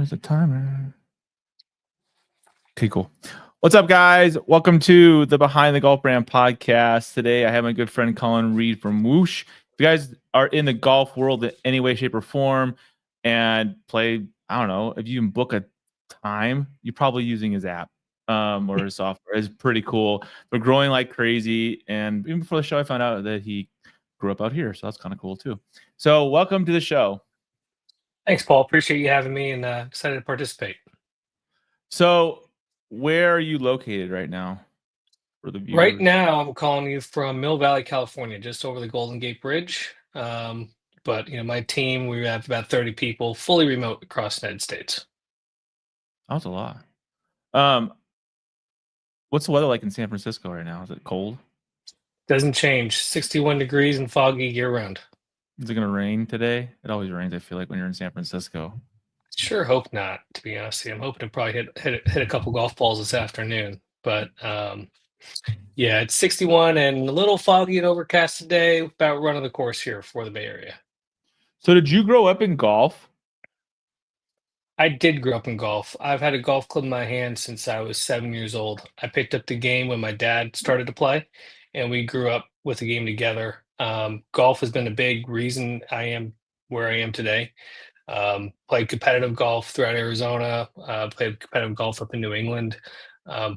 Where's the timer? Okay, cool. What's up, guys? Welcome to the Behind the Golf Brand podcast. Today, I have my good friend Colin Read from Whoosh. If you guys are in the golf world in any way, shape, or form and play, I don't know, if you can book a time, you're probably using his app or his software. It's pretty cool. They're growing like crazy. And even before the show, I found out that he grew up out here. So that's kind of cool, too. So welcome to the show. Thanks, Paul. Appreciate you having me and excited to participate. So where are you located right now for the viewers? Right now, I'm calling you from Mill Valley, California, just over the Golden Gate Bridge. But my team, we have about 30 people, fully remote across the United States. That was a lot. What's the weather like in San Francisco right now? Is it cold? Doesn't change. 61 degrees and foggy year round. Is it going to rain today? It always rains, I feel like, when you're in San Francisco. Sure hope not, to be honest with you. I'm hoping to probably hit a couple golf balls this afternoon. But yeah, it's 61 and a little foggy and overcast today, about running the course here for the Bay Area. So did you grow up in golf? I did grow up in golf. I've had a golf club in my hand since I was 7 years old. I picked up the game when my dad started to play, and we grew up with the game together. Golf has been a big reason I am where I am today. Played competitive golf throughout Arizona, played competitive golf up in New England,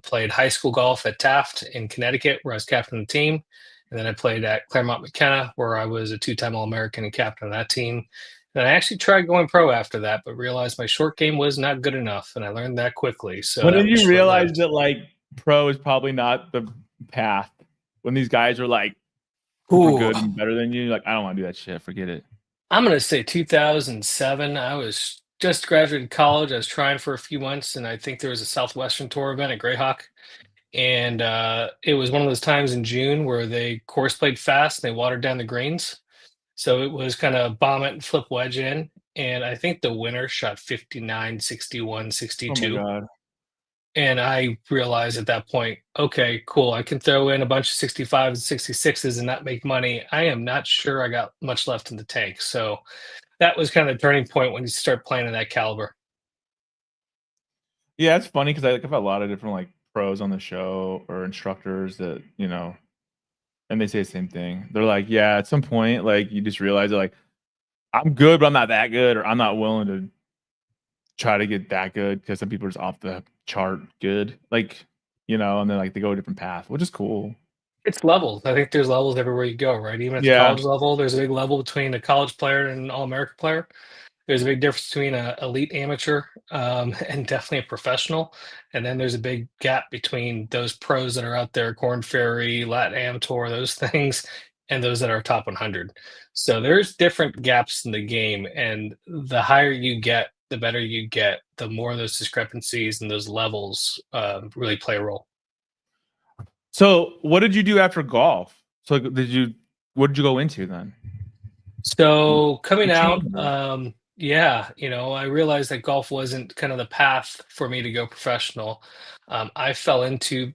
played high school golf at Taft in Connecticut, where I was captain of the team. And then I played at Claremont McKenna, where I was a two-time All-American and captain of that team. And I actually tried going pro after that, but realized my short game was not good enough, and I learned that quickly. So when did you realize that like pro is probably not the path? When these guys are like super good and better than you, like I don't want to do that shit. Forget it. I'm gonna say 2007. I was just graduated college. I was trying for a few months, and I think there was a Southwestern Tour event at Greyhawk. And it was one of those times in June where they course played fast and they watered down the greens. So it was kind of bomb it and flip wedge in. And I think the winner shot 59, 61, 62. Oh my God. And I realized at that point, okay, cool. I can throw in a bunch of 65s and 66s and not make money. I am not sure I got much left in the tank. So that was kind of the turning point when you start playing in that caliber. Yeah, it's funny because I've had a lot of different like pros on the show or instructors that, and they say the same thing. They're like, yeah, at some point, like you just realize that like I'm good, but I'm not that good, or I'm not willing to try to get that good because some people are just off the chart good. Like, and then like they go a different path, which is cool. It's levels. I think there's levels everywhere you go, right? Even at the college level, there's a big level between a college player and an All-American player. There's a big difference between an elite amateur and definitely a professional. And then there's a big gap between those pros that are out there, Corn Ferry, Latin Am Tour, those things, and those that are top 100. So there's different gaps in the game. And the higher you get, the better you get, the more those discrepancies and those levels really play a role. So what did you do after golf? So what did you go into then? So coming out, I realized that golf wasn't kind of the path for me to go professional. I fell into,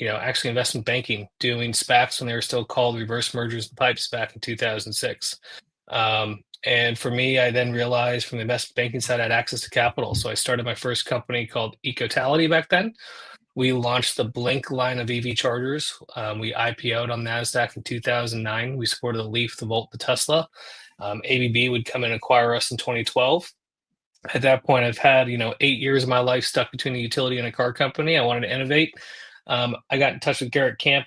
actually investment banking, doing SPACs when they were still called reverse mergers and pipes back in 2006. And for me, I then realized from the investment banking side, I had access to capital. So I started my first company called Ecotality back then. We launched the Blink line of EV chargers. We IPO'd on NASDAQ in 2009. We supported the Leaf, the Volt, the Tesla. ABB would come and acquire us in 2012. At that point, I've had 8 years of my life stuck between a utility and a car company. I wanted to innovate. I got in touch with Garrett Camp,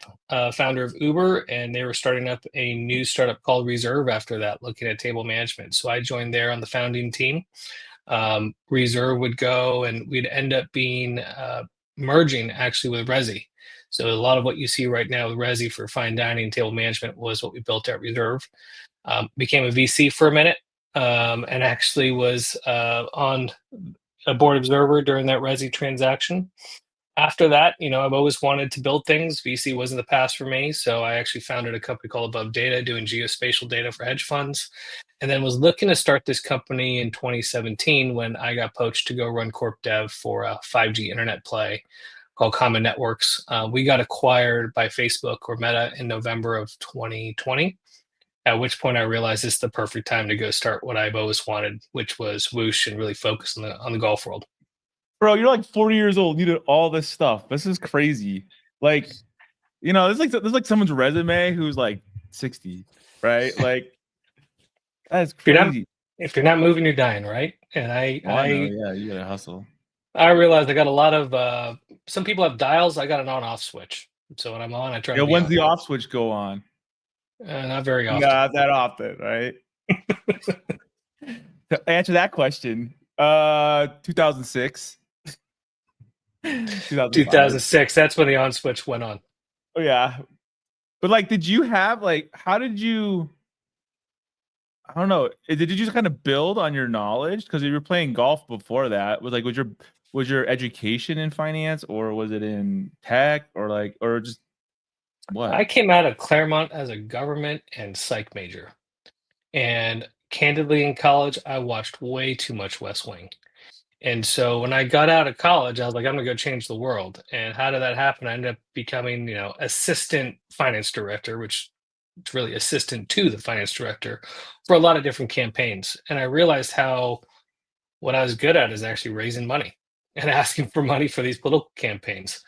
founder of Uber, and they were starting up a new startup called Reserve after that, looking at table management. So I joined there on the founding team. Reserve would go, and we'd end up being merging actually with Resi. So a lot of what you see right now with Resi for fine dining and table management was what we built at Reserve. Became a VC for a minute, and actually was on a board observer during that Resi transaction. After that, I've always wanted to build things. VC wasn't the path for me, so I actually founded a company called Above Data, doing geospatial data for hedge funds, and then was looking to start this company in 2017 when I got poached to go run corp dev for a 5G internet play called Common Networks. We got acquired by Facebook or Meta in November of 2020. At which point I realized it's the perfect time to go start what I've always wanted, which was Whoosh, and really focus on the golf world. Bro, you're like 40 years old. You did all this stuff. This is crazy. Like, there's like someone's resume who's like 60, right? Like, that's crazy. If you're not moving, you're dying, right? And I know, yeah, you gotta hustle. I realized I got a lot of some people have dials. I got an on-off switch. So when I'm on, I try Yeah, to be when's on. the off switch go on? Not very often. Not that often, right? To answer that question, 2006. 2005. 2006. That's when the on switch went on. Oh yeah. But like, did you have like, how did you, I don't know, did you just kind of build on your knowledge? Because you were playing golf before that. Was your education in finance, or was it in tech, or just what? I came out of Claremont as a government and psych major. And candidly, in college, I watched way too much West Wing. And so when I got out of college, I was like, I'm gonna go change the world. And how did that happen? I ended up becoming, assistant finance director, which is really assistant to the finance director for a lot of different campaigns. And I realized how what I was good at is actually raising money and asking for money for these political campaigns.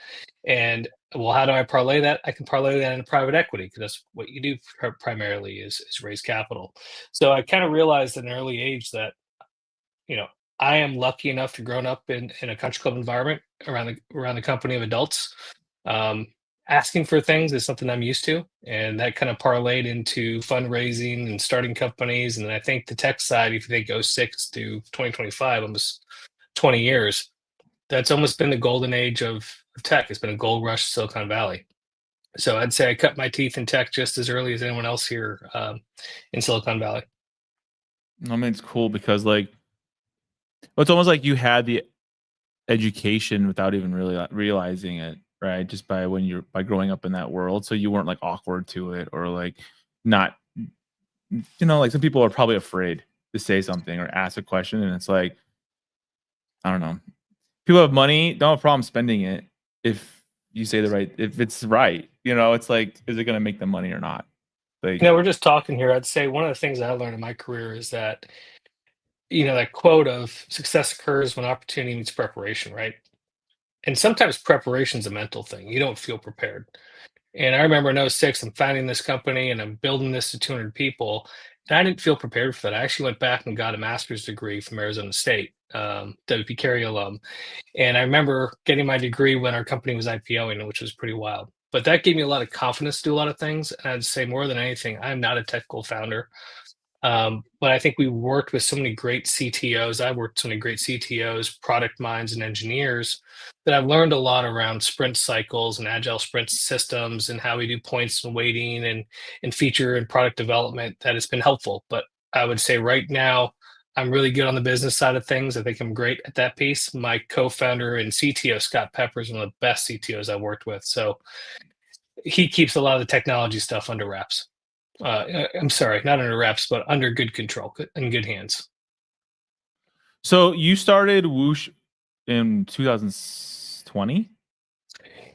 And well, how do I parlay that? I can parlay that into private equity, because that's what you do primarily is raise capital. So I kind of realized at an early age that, you know, I am lucky enough to grown up in a country club environment around the company of adults. Um, Asking for things is something I'm used to, and that kind of parlayed into fundraising and starting companies. And then I think the tech side, if you think '06 to 2025, almost 20 years, that's almost been the golden age of tech. It's been a gold rush, Silicon Valley. So I'd say I cut my teeth in tech just as early as anyone else here in Silicon Valley. I mean, it's cool because like, it's almost like you had the education without even really realizing it, right? Just by by growing up in that world, so you weren't like awkward to it, or like not, like some people are probably afraid to say something or ask a question, and it's like, I don't know. People have money, don't have a problem spending it if you say if it's right. It's like, is it going to make them money or not? Like, We're just talking here. I'd say one of the things I learned in my career is that, that quote of success occurs when opportunity meets preparation, right? And sometimes preparation is a mental thing. You don't feel prepared. And I remember in '06, I'm founding this company and I'm building this to 200 people. And I didn't feel prepared for that. I actually went back and got a master's degree from Arizona State, WP Carey alum. And I remember getting my degree when our company was IPOing, which was pretty wild. But that gave me a lot of confidence to do a lot of things. And I'd say more than anything, I'm not a technical founder. But I think we worked with so many great CTOs. I worked with so many great CTOs, product minds, and engineers that I've learned a lot around sprint cycles and agile sprint systems and how we do points and weighting and feature and product development that has been helpful. But I would say right now, I'm really good on the business side of things. I think I'm great at that piece. My co-founder and CTO, Scott Pepper, is one of the best CTOs I've worked with. So he keeps a lot of the technology stuff under wraps. I'm sorry, not under wraps, but under good control and good hands. so you started Whoosh in 2020?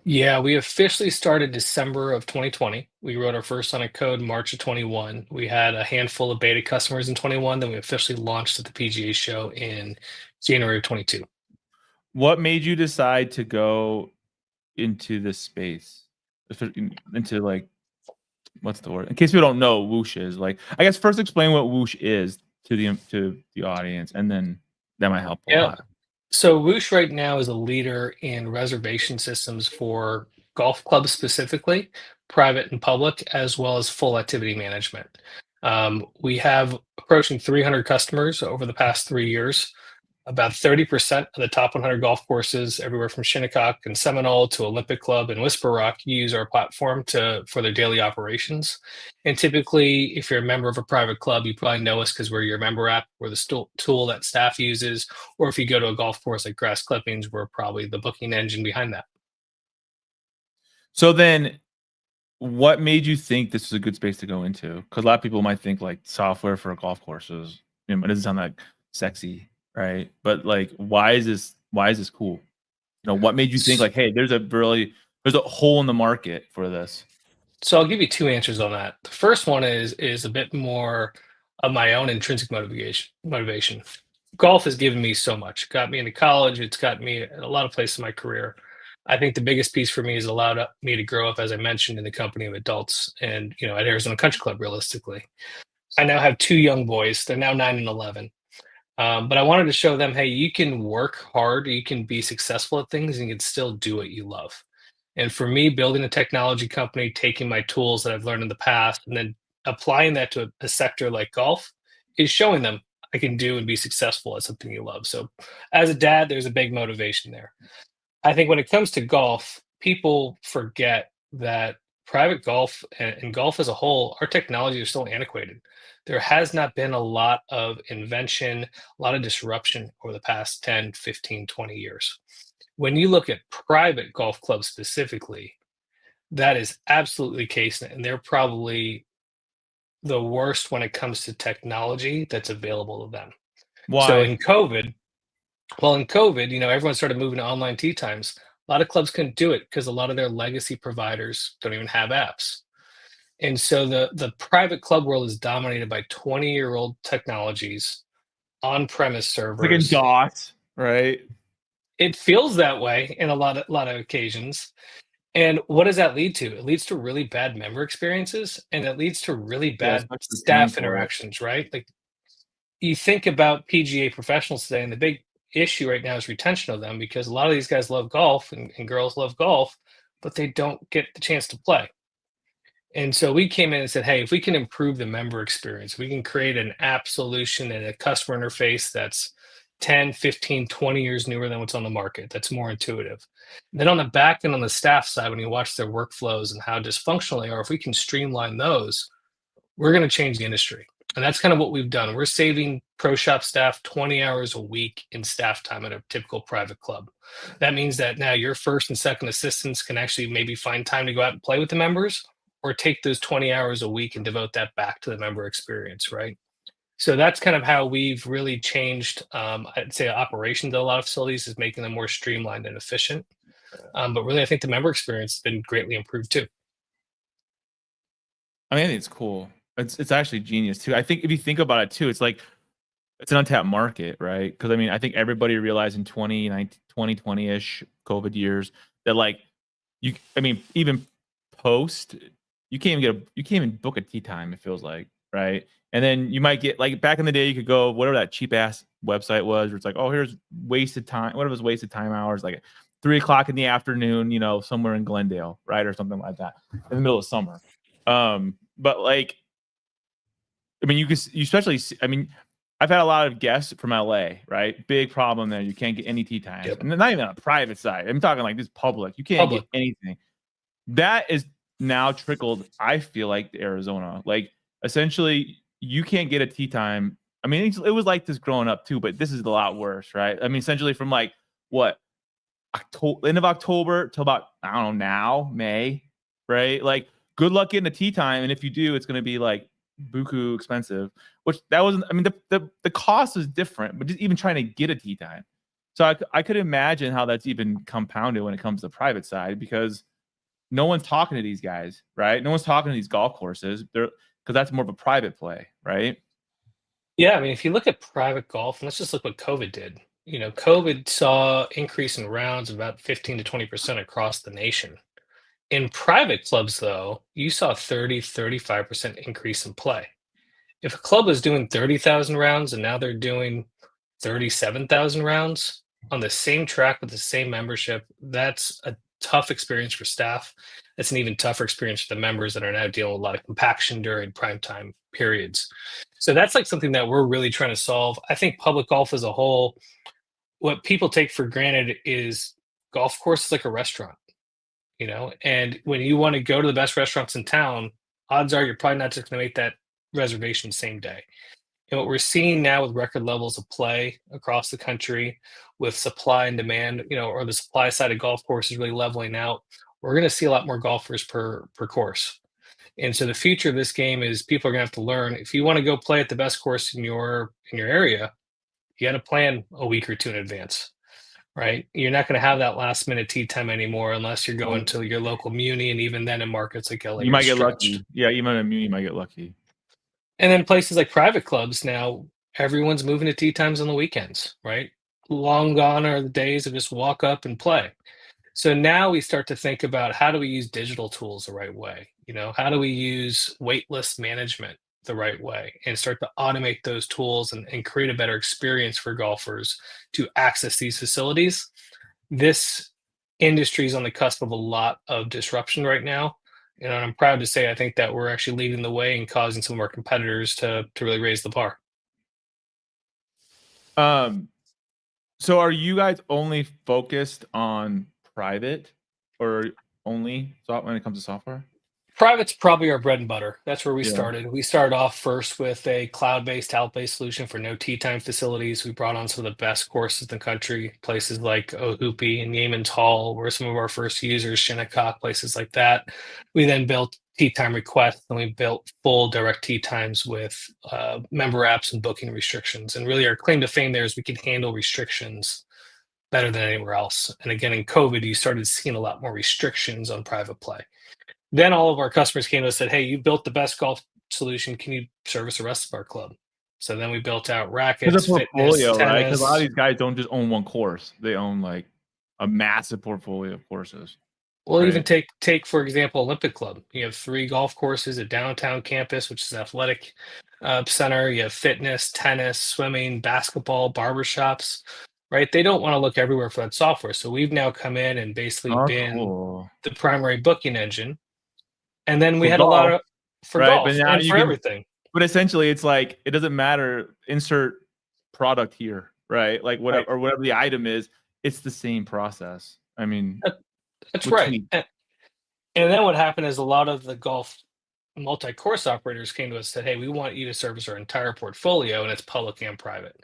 Yeah, we officially started December of 2020. We wrote our first Sonic code March of 21. We had a handful of beta customers in 21. Then we officially launched at the PGA show in January of 22. What made you decide to go into this space? Into like, what's the word? In case we don't know what Whoosh is, like, I guess first explain what Whoosh is to the audience, and then that might help a lot. So Whoosh right now is a leader in reservation systems for golf clubs specifically, private and public, as well as full activity management. We have approaching 300 customers over the past 3 years. About 30% of the top 100 golf courses, everywhere from Shinnecock and Seminole to Olympic Club and Whisper Rock, use our platform for their daily operations. And typically, if you're a member of a private club, you probably know us because we're your member app. We're the tool that staff uses. Or if you go to a golf course like Grass Clippings, we're probably the booking engine behind that. So then, what made you think this is a good space to go into? Because a lot of people might think like software for golf courses, it doesn't sound like sexy, right? But like, why is this cool? What made you think like, hey, there's a hole in the market for this? So I'll give you two answers on that. The first one is a bit more of my own intrinsic motivation. Golf has given me so much. It got me into college. It's got me at a lot of places in my career. I think the biggest piece for me is allowed me to grow up, as I mentioned, in the company of adults and, at Arizona Country Club, realistically. I now have two young boys. They're now 9 and 11. But I wanted to show them, hey, you can work hard, you can be successful at things, and you can still do what you love. And for me, building a technology company, taking my tools that I've learned in the past, and then applying that to a sector like golf is showing them I can do and be successful at something you love. So, as a dad, there's a big motivation there. I think when it comes to golf, people forget that private golf and golf as a whole, our technology is still antiquated. There has not been a lot of invention, a lot of disruption over the past 10, 15, 20 years. When you look at private golf clubs specifically, that is absolutely the case, and they're probably the worst when it comes to technology that's available to them. So Why? in COVID, everyone started moving to online tee times. A lot of clubs couldn't do it because a lot of their legacy providers don't even have apps. And so the private club world is dominated by 20-year-old technologies, on-premise Like in servers. DOS, right? It feels that way in a lot of occasions. And what does that lead to? It leads to really bad member experiences, and it leads to really Yeah, bad especially paying staff for it. interactions, right? Like, you think about PGA professionals today, and the big issue right now is retention of them because a lot of these guys love golf and girls love golf, but they don't get the chance to play. And so we came in and said, hey, if we can improve the member experience, we can create an app solution and a customer interface that's 10, 15, 20 years newer than what's on the market, that's more intuitive. And then on the back end, on the staff side, when you watch their workflows and how dysfunctional they are, if we can streamline those, we're going to change the industry. And that's kind of what we've done. We're saving pro shop staff 20 hours a week in staff time at a typical private club. That means that now your first and second assistants can actually maybe find time to go out and play with the members, or take those 20 hours a week and devote that back to the member experience, right? So that's kind of how we've really changed, I'd say, operations at a lot of facilities, is making them more streamlined and efficient. But really, I think the member experience has been greatly improved too. I mean, I think it's cool. It's actually genius too. I think if you think about it too, it's like it's an untapped market, right? Because I mean, I think everybody realized in 2020-ish COVID years that like I mean, even post, you can't even book a tea time, it feels like, right? And then you might get like back in the day, you could go whatever that cheap ass website was, where it's like, oh, here's wasted time, whatever was wasted time hours, like 3 o'clock in the afternoon, somewhere in Glendale, right? Or something like that in the middle of summer. But like, I mean, you especially I mean, I've had a lot of guests from LA, right? Big problem there. You can't get any tea times. Yep. And not even on a private side. I'm talking like this public. You can't Public. get anything. That is now trickled, I feel like, to Arizona. Like, essentially, you can't get a tea time. I mean, it was like this growing up too, but this is a lot worse, right? I mean, essentially from like what, end of October till about, I don't know, now, May, right? Like, good luck getting a tea time. And if you do, it's going to be like buku expensive, which that wasn't, I mean, the cost is different, but just even trying to get a tea time. So I could imagine how that's even compounded when it comes to the private side, because no one's talking to these guys, right? No one's talking to these golf courses. Because that's more of a private play, right? Yeah, I mean, if you look at private golf, and let's just look what COVID did. COVID saw increase in rounds of about 15 to 20% across the nation. In private clubs, though, you saw 30, 35% increase in play. If a club was doing 30,000 rounds and now they're doing 37,000 rounds on the same track with the same membership, that's a tough experience for staff. It's an even tougher experience for the members that are now dealing with a lot of compaction during prime time periods. So that's like something that we're really trying to solve. I think public golf as a whole, what people take for granted is golf course is like a restaurant, and when you want to go to the best restaurants in town, odds are you're probably not just going to make that reservation same day. And what we're seeing now with record levels of play across the country, with supply and demand, or the supply side of golf courses really leveling out, we're going to see a lot more golfers per course. And so the future of this game is people are going to have to learn, if you want to go play at the best course in your area, you got to plan a week or two in advance. right? You're not going to have that last minute tee time anymore unless you're going to your local muni, and even then in markets like LA, You you're might get stretched. lucky. Yeah, you might get lucky. And then places like private clubs now, everyone's moving to tee times on the weekends, right? Long gone are the days of just walk up and play. So now we start to think about how do we use digital tools the right way? How do we use waitlist management the right way and start to automate those tools and create a better experience for golfers to access these facilities? This industry is on the cusp of a lot of disruption right now. And I'm proud to say I think that we're actually leading the way and causing some of our competitors to really raise the bar. So are you guys only focused on private or only when it comes to software? Private's probably our bread and butter. That's where we Yeah. started. We started off first with a cloud-based, talent-based solution for no tee time facilities. We brought on some of the best courses in the country, places like Ohoopee and Yeaman's Hall were some of our first users, Shinnecock, places like that. We then built tee time requests, and we built full direct tee times with member apps and booking restrictions. And really, our claim to fame there is we can handle restrictions better than anywhere else. And again, in COVID, you started seeing a lot more restrictions on private play. Then all of our customers came to us and said, "Hey, you built the best golf solution. Can you service the rest of our club?" So then we built out It's a rackets, fitness, portfolio, right? Because a lot of tennis. these guys don't just own one course; they own like a massive portfolio of courses, We'll even right? take for example Olympic Club. You have 3 golf courses at downtown campus, which is an athletic center. You have fitness, tennis, swimming, basketball, barbershops. Right? They don't want to look everywhere for that software. So we've now come in and basically Oh, been cool. the primary booking engine. And then we For had a lot golf, of for right? But golf now and you for can. everything. But essentially, it's like it doesn't matter. Insert product here, right? Like Right. whatever the item is, it's the same process. I mean, That's with right. tweaks. And then what happened is a lot of the golf multi-course operators came to us and said, "Hey, we want you to service our entire portfolio, and it's public and private."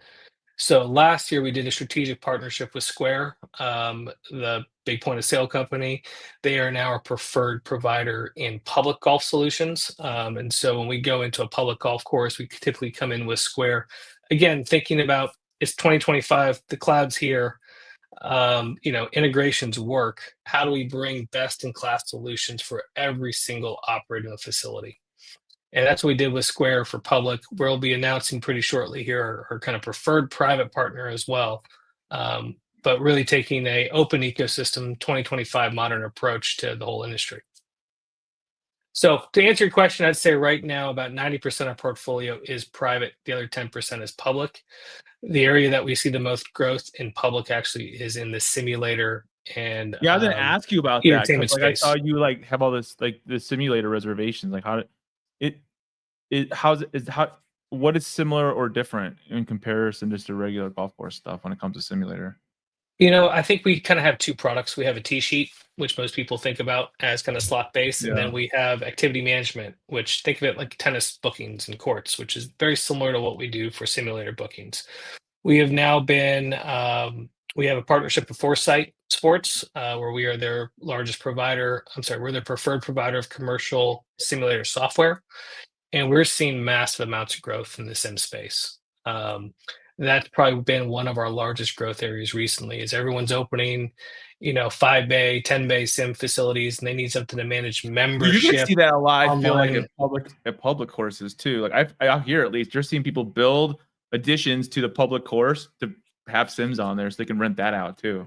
So last year we did a strategic partnership with Square, the big point of sale company. They are now our preferred provider in public golf solutions. And so when we go into a public golf course, we typically come in with Square. Again, thinking about it's 2025, the cloud's here, integrations work. How do we bring best in class solutions for every single operator in the facility? And that's what we did with Square for public. We'll be announcing pretty shortly here our kind of preferred private partner as well. But really taking a open ecosystem 2025 modern approach to the whole industry. So to answer your question, I'd say right now about 90% of our portfolio is private. The other 10% is public. The area that we see the most growth in public actually is in the simulator and Yeah, I was gonna ask you about that because entertainment like I saw space. you like have all this like the simulator reservations. Like how did it how's it is how what is similar or different in comparison just to regular golf course stuff when it comes to simulator? I think we kind of have 2 products. We have a T sheet, which most people think about as kind of slot based, and Yeah. then we have activity management, which think of it like tennis bookings and courts, which is very similar to what we do for simulator bookings. We have now been we have a partnership with Foresight Sports, where we are their largest provider. I'm sorry, we're their preferred provider of commercial simulator software, and we're seeing massive amounts of growth in the sim space. Um, that's probably been one of our largest growth areas recently. Is everyone's opening, 5 bay, 10 bay sim facilities, and they need something to manage Well, you're gonna membership see that a lot, I feel like online. at public courses too. Like I out here at least, you're seeing people build additions to the public course to have Sims on there so they can rent that out too.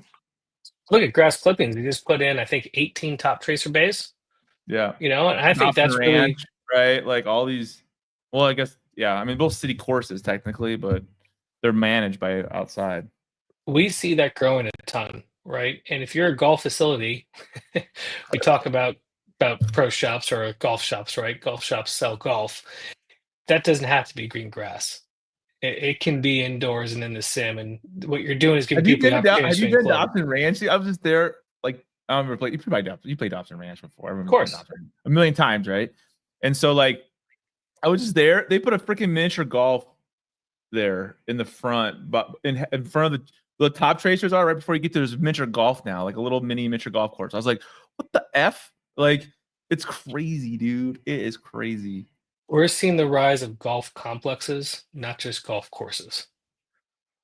Look at grass clippings. They just put in, I think, 18 top tracer bays. Yeah. And I think Dobson that's really Ranch, right? Like all these well, I guess yeah, I mean both city courses technically, but they're managed by outside. we see that growing a ton, right? And if you're a golf facility, we talk about pro shops or golf shops, right? Golf shops sell golf. That doesn't have to be green grass. It can be indoors and in the sim. And what you're doing is giving people the opportunity to Have you swing been to club. Dobson Ranch? I was just there like I don't remember you played Dobson Ranch before. I Of remember you played course. Dobson a million times, right? And so like I was just there. They put a freaking miniature golf there in the front, but in front of the top tracers are right before you get to this miniature golf now, like a little mini miniature golf course. I was like, what the F? Like, it's crazy, dude. It is crazy. We're seeing the rise of golf complexes, not just golf courses.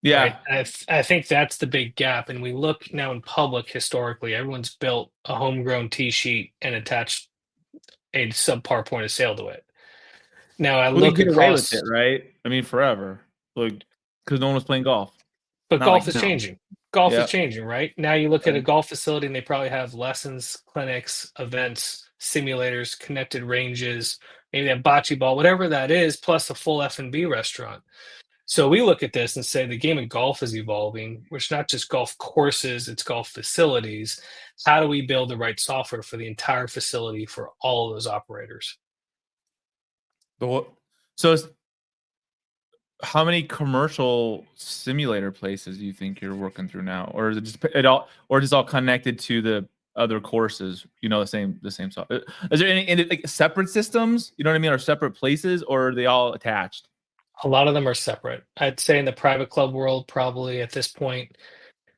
Yeah. right? I think that's the big gap. And we look now in public historically, everyone's built a homegrown tee sheet and attached a subpar point of sale to it. Now I We could look get away with it, across, right? I mean, forever. Like, because no one was playing golf. but Not like golf is now. changing. Golf is Yeah. changing, right? Now you look at a Right. golf facility and they probably have lessons, clinics, events, simulators, connected ranges, maybe a bocce ball, whatever that is, plus a full F&B restaurant. So we look at this and say the game of golf is evolving, which not just golf courses, it's golf facilities. How do we build the right software for the entire facility for all of those operators? But so how many commercial simulator places do you think you're working through now, or is it just it all, or is it all connected to the other courses? You know, the same stuff. Is there any like separate systems? You know what I mean, or separate places, or are they all attached? A lot of them are separate. I'd say in the private club world, probably at this point,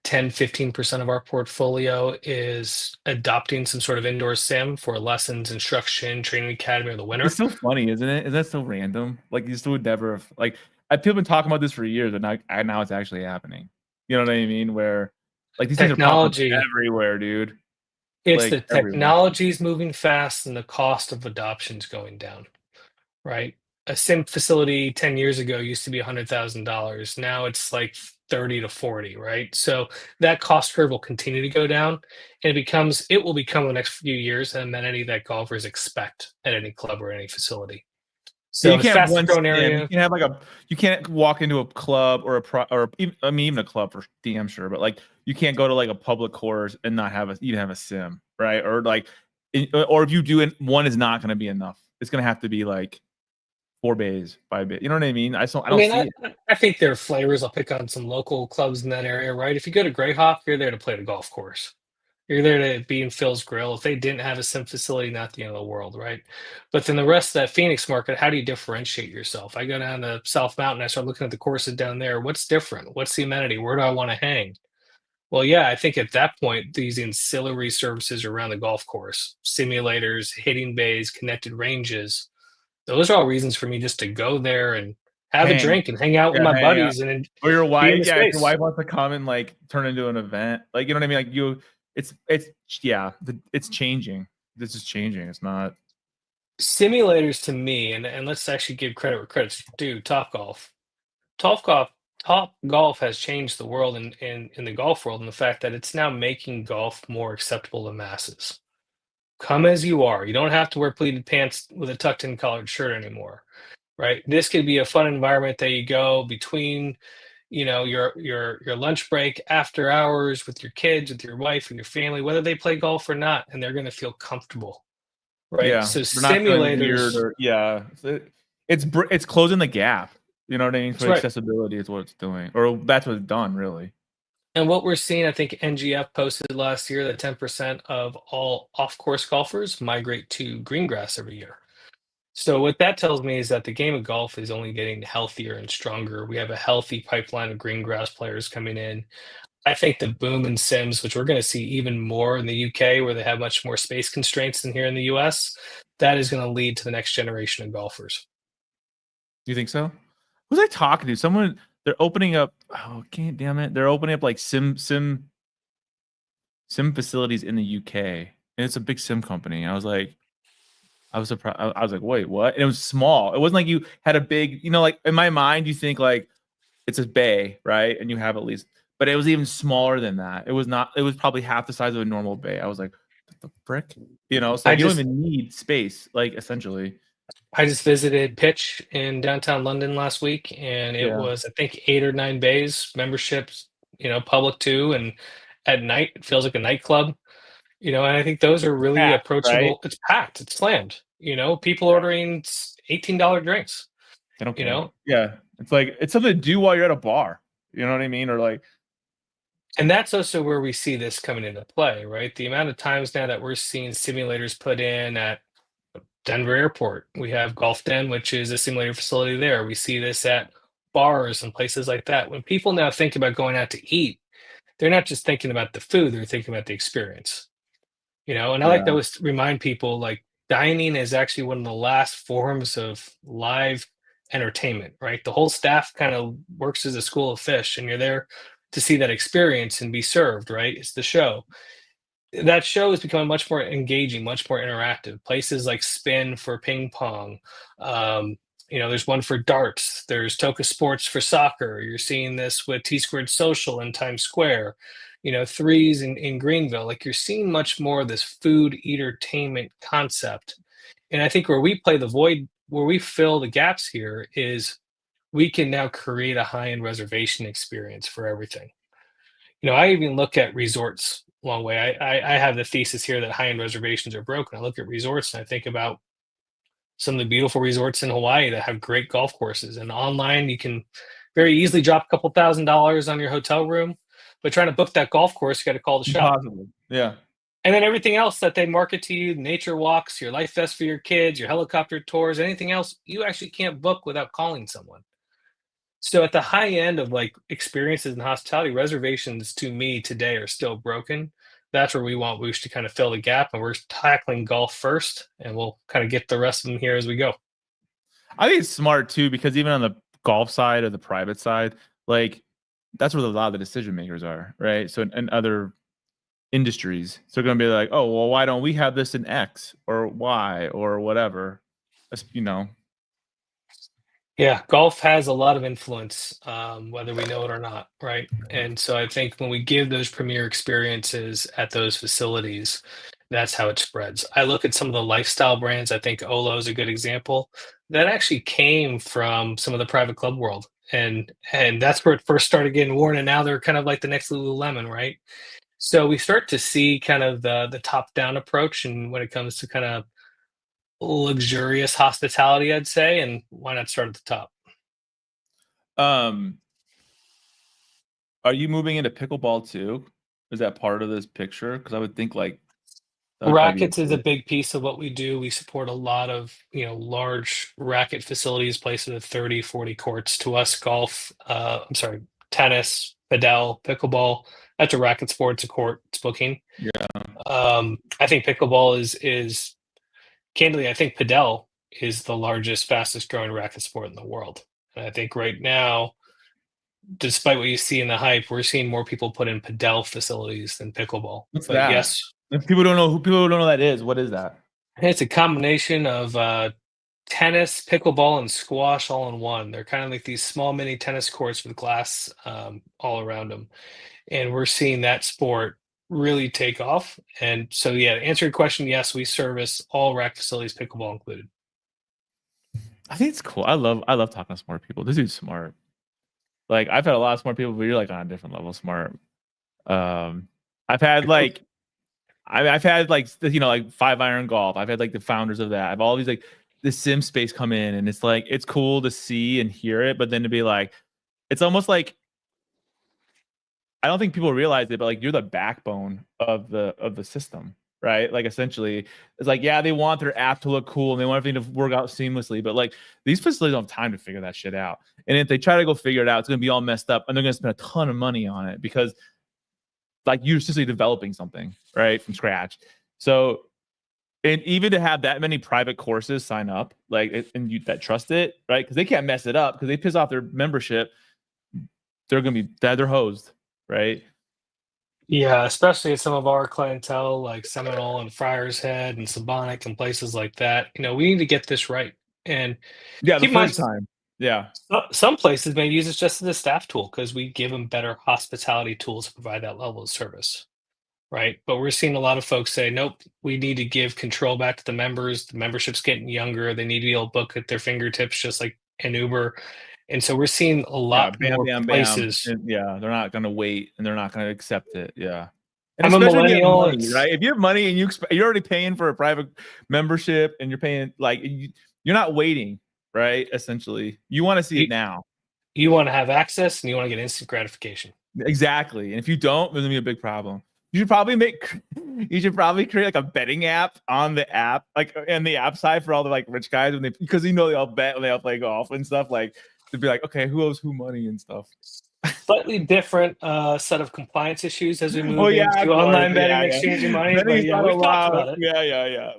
10-15% of our portfolio is adopting some sort of indoor sim for lessons, instruction, training academy of the It's winter. so funny, isn't it? Is that so random? Like you still would never like. People have been talking about this for years, and now it's actually happening. You know what I mean? Where like these things are popping up Technology, everywhere, dude. it's the Like everywhere. technology's moving fast and the cost of adoption's going down, right? A sim facility 10 years ago used to be $100,000. Now it's like 30 to 40, right? So that cost curve will continue to go down and it will become the next few years an amenity that golfers expect at any club or any facility. Yeah, So you if it's can't have fastest one growing sim. You area, can have like you can't walk into a club or a pro or even, I mean even a club for damn sure, but like you can't go to like a public course and not have even have a sim, right? Or like, or if you do it, one is not going to be enough. It's going to have to be like 4 bays, 5 bays. You know what I mean? I I don't mean, see it. I think there are flavors. I'll pick on some local clubs in that area, right? If you go to Greyhawk, you're there to play the golf course. You're there to be in Phil's Grill. If they didn't have a sim facility, not the end of the world, right? But then the rest of that Phoenix market, how do you differentiate yourself? I go down to South Mountain, I start looking at the courses down there. What's different? What's the amenity? Where do I want to hang? Well, yeah, I think at that point, these ancillary services around the golf course, simulators, hitting bays, connected ranges, those are all reasons for me just to go there and have a Hang, drink and hang out with yeah, my hang out. buddies and Or your be in wife, the yeah. If your space. wife wants to come and like turn into an event, like you know what I mean, like it's yeah, it's changing. This is changing. It's not. Simulators to me, and let's actually give credit where credit's due, Topgolf. Topgolf Topgolf has changed the world in the golf world, and the fact that it's now making golf more acceptable to masses. Come as you are. You don't have to wear pleated pants with a tucked in collared shirt anymore, right? This could be a fun environment that you go between, your lunch break, after hours with your kids, with your wife and your family, whether they play golf or not, and they're going to feel comfortable, right? Yeah, So we're not feeling weird simulators, or yeah. It's closing the gap. You know what I mean? that's For right. accessibility is what it's doing, or that's what it's done, really. And what we're seeing, I think NGF posted last year that 10% of all off-course golfers migrate to green grass every year. So what that tells me is that the game of golf is only getting healthier and stronger. We have a healthy pipeline of green grass players coming in. I think the boom in sims, which we're going to see even more in the UK, where they have much more space constraints than here in the US, that is going to lead to the next generation of golfers. Do you think so? Who's I talking to? Someone they're opening up. Oh, can't damn it! They're opening up like sim facilities in the UK, and it's a big sim company. I was surprised. I was like, wait, what? And it was small. It wasn't like you had a big, like in my mind, you think like it's a bay, right? And you have at least, but it was even smaller than that. It was not, it was probably half the size of a normal bay. I was like, what the frick? It's I like you don't just even need space, like essentially. I just visited Pitch in downtown London last week, and it Yeah. was I think 8 or 9 bays, memberships, public too, and at night it feels like a nightclub. And I think those are really Packed, right? approachable. It's packed, it's slammed. People Yeah. ordering $18 drinks. I don't You care. know, Yeah. It's like it's something to do while you're at a bar. You know what I mean? Or like, and that's also where we see this coming into play, right? The amount of times now that we're seeing simulators put in at Denver Airport. We have Golf Den, which is a simulator facility there. We see this at bars and places like that. When people now think about going out to eat, they're not just thinking about the food, they're thinking about the experience. And I like to yeah. always remind people like dining is actually one of the last forms of live entertainment, right? The whole staff kind of works as a school of fish, and you're there to see that experience and be served, right? It's the show. That show is becoming much more engaging, much more interactive. Places like Spin for ping pong. Um, there's one for darts. There's Toka Sports for soccer. You're seeing this with T Squared Social in Times Square. Threes in Greenville. Like you're seeing much more of this food entertainment concept. And I think where we play the void, where we fill the gaps here, is we can now create a high-end reservation experience for everything. I even look at resorts a long way. I have the thesis here that high-end reservations are broken. I look at resorts and I think about some of the beautiful resorts in Hawaii that have great golf courses. And online, you can very easily drop a couple $1,000s on your hotel room, but trying to book that golf course, you got to call the shop. Impossible. Yeah. And then everything else that they market to you, nature walks, your life vest for your kids, your helicopter tours, anything else, you actually can't book without calling someone. So at the high end of like experiences in hospitality, reservations to me today are still broken. That's where we want Whoosh to kind of fill the gap, and we're tackling golf first, and we'll kind of get the rest of them here as we go. I think it's smart too, because even on the golf side or the private side, like that's where a lot of the decision makers are, right? So in other industries, so they're going to be like, oh, well, why don't we have this in X or Y or whatever? Yeah, golf has a lot of influence, whether we know it or not, right? And so I think when we give those premier experiences at those facilities, that's how it spreads. I look at some of the lifestyle brands. I think Olo is a good example. That actually came from some of the private club world, and that's where it first started getting worn. And now they're kind of like the next Lululemon, right? So we start to see kind of the top down approach, and when it comes to kind of luxurious hospitality, I'd say, and why not start at the top? Are you moving into pickleball too? Is that part of this picture? Because I would think like Rackets is a big piece of what we do. We support a lot of, large racket facilities, places with 30, 40 courts. To us, tennis, padel, pickleball, that's a racket sport, it's a court, it's booking. Yeah. I think pickleball is candidly, I think padel is the largest, fastest growing racket sport in the world. And I think right now, despite what you see in the hype, we're seeing more people put in padel facilities than pickleball. What's But that? yes, If people don't know who that is, what is that? it's a combination of tennis, pickleball, and squash all in one. They're kind of like these small mini tennis courts with glass all around them. And we're seeing that sport really take off. And so, yeah, to answer your question, yes, we service all rack facilities, pickleball included. I think it's cool. I love talking to smart people. This dude's smart. Like I've had a lot of smart people, but you're like on a different level smart. I've had like I've had like like 5-iron golf. I've had like the founders of that. I've all these like the sim space come in, and it's like it's cool to see and hear it, but then to be like, it's almost like I don't think people realize it, but like you're the backbone of the system, right? Like essentially, it's like yeah, they want their app to look cool and they want everything to work out seamlessly, but like these facilities don't have time to figure that shit out. And if they try to go figure it out, it's gonna be all messed up, and they're gonna spend a ton of money on it because like you're essentially developing something right from scratch. So, and even to have that many private courses sign up, like and you that trust it, right? Because they can't mess it up because they piss off their membership. They're gonna be they're hosed, right? Yeah, especially at some of our clientele like Seminole and Friar's Head and Sabonic and places like that. We need to get this right. And Yeah, the keep in mind, first time. Yeah. some places may use it just as a staff tool because we give them better hospitality tools to provide that level of service, right? But we're seeing a lot of folks say, nope, we need to give control back to the members. The membership's getting younger. They need to be able to book at their fingertips, just like an Uber. And so we're seeing a lot more places. And yeah, they're not going to wait and they're not going to accept it. Yeah. And I'm a especially millennial, if you have money, right? If you have money and you're already paying for a private membership and you're paying like you're not waiting, right? Essentially, you want to see it now. You want to have access and you want to get instant gratification. Exactly. And if you don't, there's gonna be a big problem. You should probably create like a betting app on the app, like in the app side for all the like rich guys because they all bet when they all play golf and stuff, like to be like, okay, who owes who money and stuff. Slightly different set of compliance issues as we move into online betting, exchanging money. But yeah, we've talked about it. Yeah.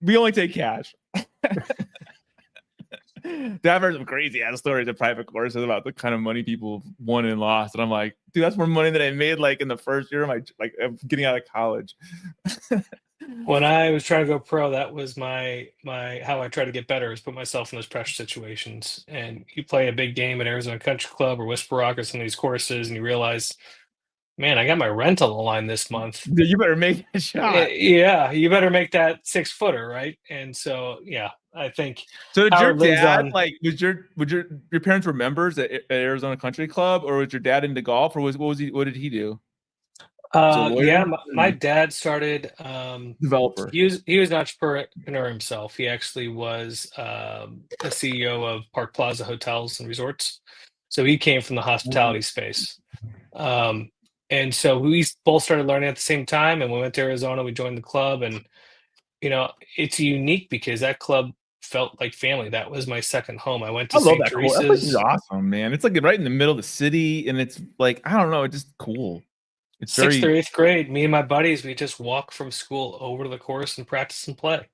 We only take cash. I've heard some crazy ass stories of private courses about the kind of money people won and lost, and I'm like, dude, that's more money than I made like in the first year of my I'm getting out of college. When I was trying to go pro, that was my how I try to get better is put myself in those pressure situations. And you play a big game at Arizona Country Club or Whisper Rock or some of these courses, and you realize, man, I got my rent on the line this month. You better make a shot. Yeah, you better make that 6-footer, right? And so, yeah, I think So did your Howard lives dad on. like was your parents were members at Arizona Country Club, or was your dad into golf, or what did he do? Was he a Yeah, lawyer? my dad started. Developer. He was an entrepreneur himself. He actually was the CEO of Park Plaza Hotels and Resorts. So he came from the hospitality space. And so we both started learning at the same time. And we went to Arizona. We joined the club, and it's unique because that club felt like family. That was my second home. I went I to love St. that cool. That place is Teresa's. awesome, man. It's like right in the middle of the city, and it's like I don't know, it's just cool. It's Sixth very or eighth grade, me and my buddies, we just walk from school over to the course and practice and play.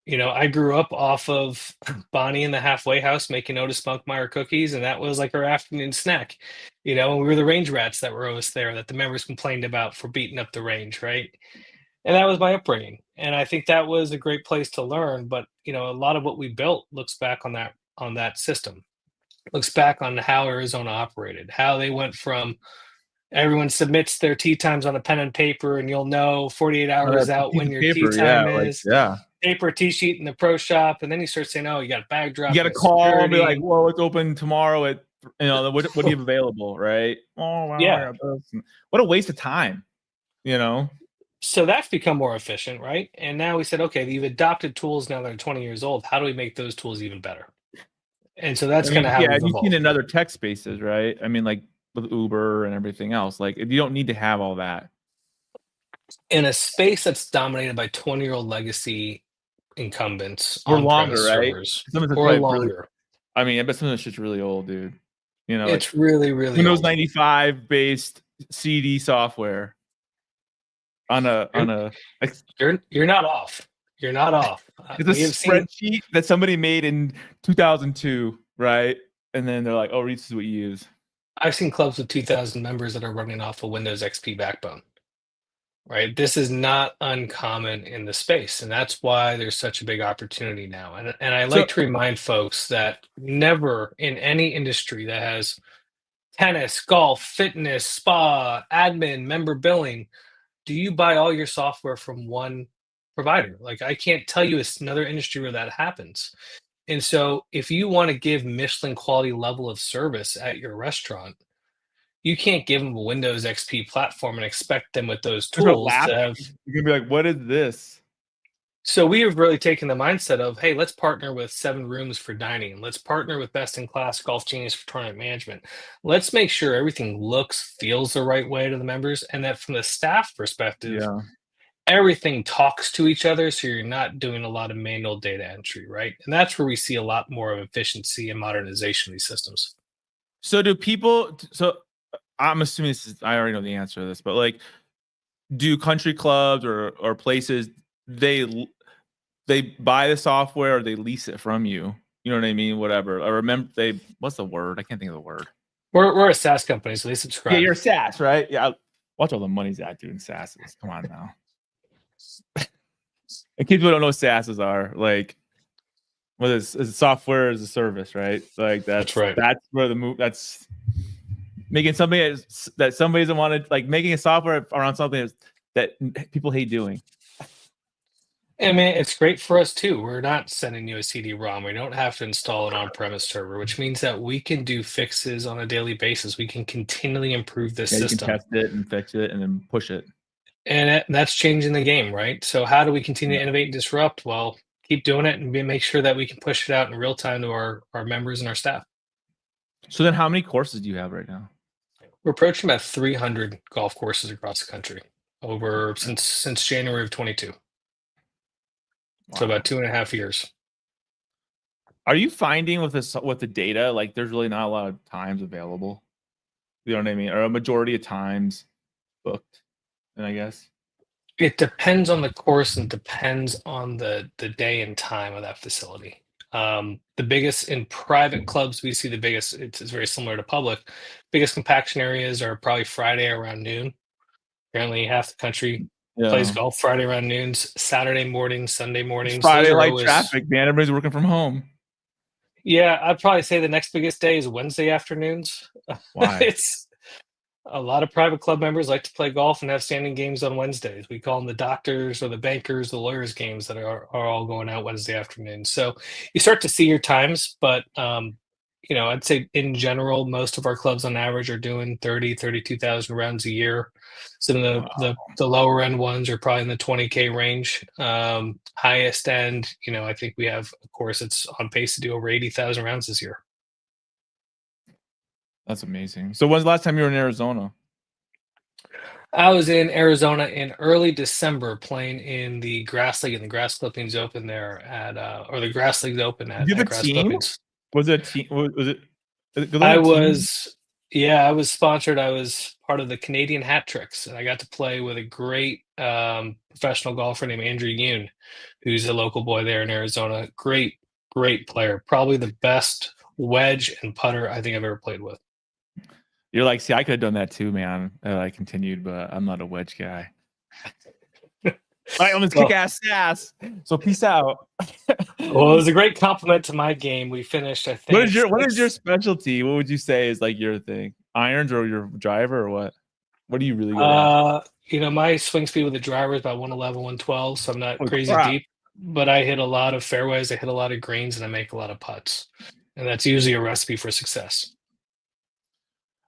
I grew up off of Bonnie and the Halfway House making Otis Spunkmeyer cookies, and that was like our afternoon snack. And we were the range rats that were always there that the members complained about for beating up the range, right? And that was my upbringing. And I think that was a great place to learn. But a lot of what we built looks back on that system, looks back on how Arizona operated, how they went from everyone submits their tee times on a pen and paper, and you'll know 48 hours out piece when of your tee paper, yeah, time like is. yeah. Paper tee sheet in the pro shop, and then you start saying, "Oh, you got a bag drop, You got to you got call and be like, security." "Whoa, it's open tomorrow at what do you have available?" Right? Oh, well, I Yeah. got this. What a waste of time. You know. So that's become more efficient, right? And now we said, okay, you've adopted tools now that are 20 years old. How do we make those tools even better? And so that's I mean, kind of how yeah, we've you've seen evolved. in other tech spaces, right? I mean, like with Uber and everything else. Like, you don't need to have all that. In a space that's dominated by 20-year-old legacy incumbents Or on-premise longer, right? servers Some of it's or probably really. longer, I mean, I bet some of this shit's really old, dude. Like it's really, really Windows old. 95 based CD software on a like, You're not off. You're not off. it's a We have seen. spreadsheet that somebody made in 2002, right? And then they're like, "Oh, Reach is what you use." I've seen clubs with 2,000 members that are running off a Windows XP backbone. Right? This is not uncommon in the space, and that's why there's such a big opportunity now. And I So like to remind folks that never in any industry that has tennis, golf, fitness, spa, admin, member billing, do you buy all your software from one provider? Like I can't tell you another industry where that happens. And so if you want to give Michelin quality level of service at your restaurant, you can't give them a Windows XP platform and expect them with those they're gonna tools laugh. to have. You're gonna be like, "What is this?" So we have really taken the mindset of, hey, let's partner with 7 Rooms for dining. Let's partner with Best in Class Golf Genius for tournament management. Let's make sure everything looks, feels the right way to the members, and that from the staff perspective, Yeah. everything talks to each other, so you're not doing a lot of manual data entry, right? And that's where we see a lot more of efficiency and modernization of these systems. So do people? So I'm assuming this is. I already know the answer to this, but like, do country clubs or places they buy the software or they lease it from you? You know what I mean? Whatever. I remember what's the word? I can't think of the word. We're a SaaS company, so they Yeah, subscribe. you're SaaS, right? Yeah. Watch all the money's out doing SaaSes. Come on now. And kids who don't know what SaaSes are, like, what is software as a service, right? Like That's right. That's where the move. That's making something that somebody doesn't want to, like, making a software around something that people hate doing. I mean, it's great for us too. We're not sending you a CD-ROM. We don't have to install an on-premise server, which means that we can do fixes on a daily basis. We can continually improve this Yeah, you can system. test it and fix it and then push it. And that's changing the game, right? So how do we continue to innovate and disrupt? Well, keep doing it and make sure that we can push it out in real time to our members and our staff. So then how many courses do you have right now? We're approaching about 300 golf courses across the country since January of 22. Wow. So about 2.5 years. Are you finding with the data, like there's really not a lot of times available? You know what I mean? Or a majority of times booked, and I guess it depends on the course and depends on the day and time of that facility. The biggest in private clubs, we see the biggest, it's very similar to public. Biggest compaction areas are probably Friday around noon. Apparently half the country plays golf Friday around noons, Saturday mornings, Sunday mornings. Friday Those are light always traffic, man. Everybody's working from home. Yeah, I'd probably say the next biggest day is Wednesday afternoons. Why? It's a lot of private club members like to play golf and have standing games on Wednesdays. We call them the doctors or the bankers, the lawyers games that are all going out Wednesday afternoon. So you start to see your times, but I'd say in general, most of our clubs on average are doing 32,000 rounds a year. So the lower end ones are probably in the 20K range. Highest end, I think we have, of course, it's on pace to do over 80,000 rounds this year. That's amazing. So when's the last time you were in Arizona? I was in Arizona in early December playing in the Grass League and the Grass Clippings Open there or the Grass Leagues Open at You have a Grass team? Clippings. Was it a team? Was it? I was sponsored. I was part of the Canadian Hat Tricks, and I got to play with a great professional golfer named Andrew Yoon, who's a local boy there in Arizona. Great player. Probably the best wedge and putter I think I've ever played with. You're like, see, I could have done that too, man. I continued, but I'm not a wedge guy. All right, I'm gonna kick ass. So peace out. Well, it was a great compliment to my game. We finished, I think. What is your specialty? What would you say is like your thing? Irons or your driver or what? What do you really good at? My swing speed with the driver is about 111, 112, so I'm not crazy deep. But I hit a lot of fairways, I hit a lot of greens, and I make a lot of putts. And that's usually a recipe for success.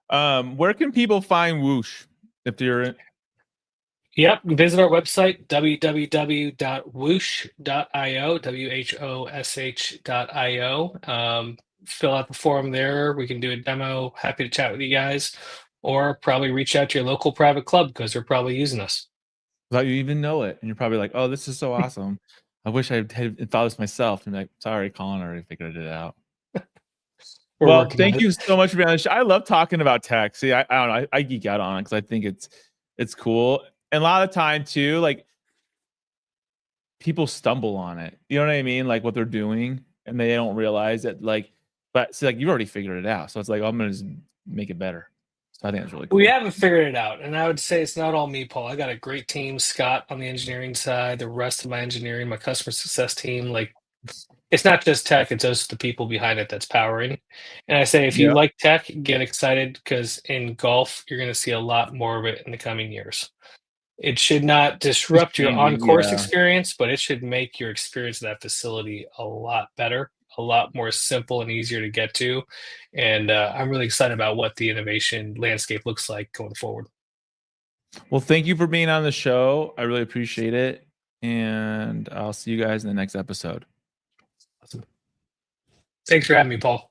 Where can people find Whoosh if they're Yep, visit our website, www.whoosh.io, whosh.io. Fill out the form there. We can do a demo. Happy to chat with you guys, or probably reach out to your local private club because they're probably using us. Without you even know it, and you're probably like, "Oh, this is so awesome! I wish I had thought this myself." And like, "Sorry, Colin already figured it out." Well, thank you so much for being on the show. I love talking about tech. See, I don't know, I geek out on it because I think it's cool. And a lot of the time too, like people stumble on it. You know what I mean? Like what they're doing, and they don't realize it. But see, like you've already figured it out. So it's like I'm gonna just make it better. So I think it's really cool. We haven't figured it out, and I would say it's not all me, Paul. I got a great team, Scott on the engineering side, the rest of my engineering, my customer success team. Like it's not just tech; it's also the people behind it that's powering. And I say, if you like tech, get excited because in golf, you're going to see a lot more of it in the coming years. It should not disrupt your on-course experience, but it should make your experience at that facility a lot better, a lot more simple and easier to get to. And I'm really excited about what the innovation landscape looks like going forward. Well, thank you for being on the show. I really appreciate it. And I'll see you guys in the next episode. Awesome. Thanks for having me, Paul.